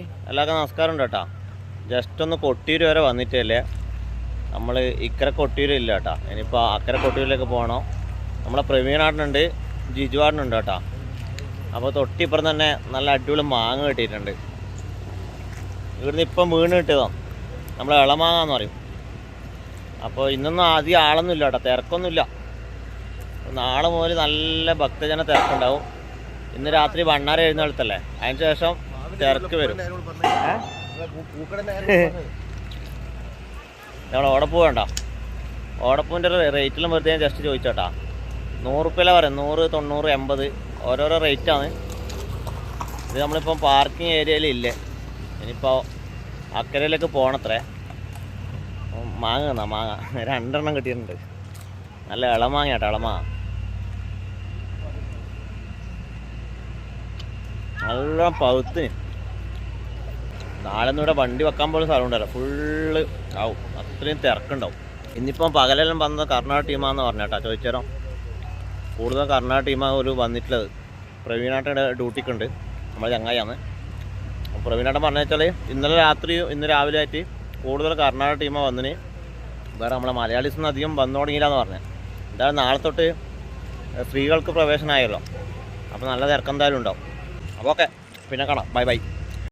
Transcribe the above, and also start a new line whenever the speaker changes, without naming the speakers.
എല്ലാവർക്കും നമസ്കാരം ഉണ്ട് കേട്ടോ. ജസ്റ്റ് ഒന്ന് കൊട്ടിയൂർ വരെ വന്നിട്ടല്ലേ നമ്മൾ ഇക്കര കൊട്ടിയൂർ ഇല്ല കേട്ടോ. ഇനിയിപ്പോൾ അക്കരെ കൊട്ടിയൂരിലേക്ക് പോകണം. നമ്മളെ പ്രവീണാട്ടനുണ്ട്, ജിജുവാട്ടനുണ്ട് കേട്ടോ. അപ്പോൾ തൊട്ടിപ്പുറം തന്നെ നല്ല അടിപൊളി മാങ്ങ കിട്ടിയിട്ടുണ്ട്. ഇവിടുന്ന് ഇപ്പം വീണ് കിട്ടിയതാണ്, നമ്മൾ ഇളമാങ്ങാന്ന് പറയും. അപ്പോൾ ഇന്നൊന്നും ആദ്യം ആളൊന്നും ഇല്ല കേട്ടോ, തിരക്കൊന്നുമില്ല. നാളെ മുതൽ നല്ല ഭക്തജന തിരക്കുണ്ടാവും. ഇന്ന് രാത്രി വണ്ണാര എഴുന്നേൽത്തല്ലേ, അതിന് ശേഷം തിരക്ക് വരും. നമ്മൾ ഓടപ്പൂ വേണ്ട, ഓടപ്പൂവിൻ്റെ റേറ്റിലും വെറുതെ ജസ്റ്റ് ചോദിച്ചോട്ടാ. 100 രൂപയിലാണ് പറയാം, 100, 90, 80 ഓരോരോ റേറ്റാണ്. ഇത് നമ്മളിപ്പം പാർക്കിംഗ് ഏരിയയിലില്ലേ. ഇനിയിപ്പോൾ അക്കരയിലേക്ക് പോകണത്രേ. മാങ്ങ തന്നാ മാങ്ങ 2 എണ്ണം കിട്ടിയിട്ടുണ്ട്. നല്ല ഇളമാങ്ങ കേട്ടോ, ഇളമാങ്ങ നല്ല പഴുത്തിന്. നാളെ ഒന്നും ഇവിടെ വണ്ടി വെക്കാൻ പോലും സ്ഥലം ഉണ്ടല്ലോ, ഫുള്ള് ആവും, അത്രയും തിരക്കുണ്ടാവും. ഇന്നിപ്പം പകലെല്ലാം വന്നത് കർണാടക ടീമാണെന്ന് പറഞ്ഞേട്ടാ. ചോദിച്ചേരോ കൂടുതൽ കർണാടക ടീമാണ് ഒരു വന്നിട്ടുള്ളത്. പ്രവീണാട്ടയുടെ ഡ്യൂട്ടിക്കുണ്ട്, നമ്മൾ ചങ്ങായിയാണ്. പ്രവീണാട്ടൻ പറഞ്ഞു വെച്ചാൽ ഇന്നലെ രാത്രിയും ഇന്ന് രാവിലെ ആയിട്ട് കൂടുതൽ കർണാടക ടീമാണ് വന്നിന്. വേറെ നമ്മളെ മലയാളീസൊന്നും അധികം വന്നു തുടങ്ങിയില്ലാന്ന് പറഞ്ഞത്. എന്തായാലും നാളെ തൊട്ട് സ്ത്രീകൾക്ക് പ്രവേശനമായല്ലോ, അപ്പോൾ നല്ല തിരക്കെന്തായാലും ഉണ്ടാവും. അപ്പോൾ ഓക്കെ, പിന്നെ കാണാം. Bye bye.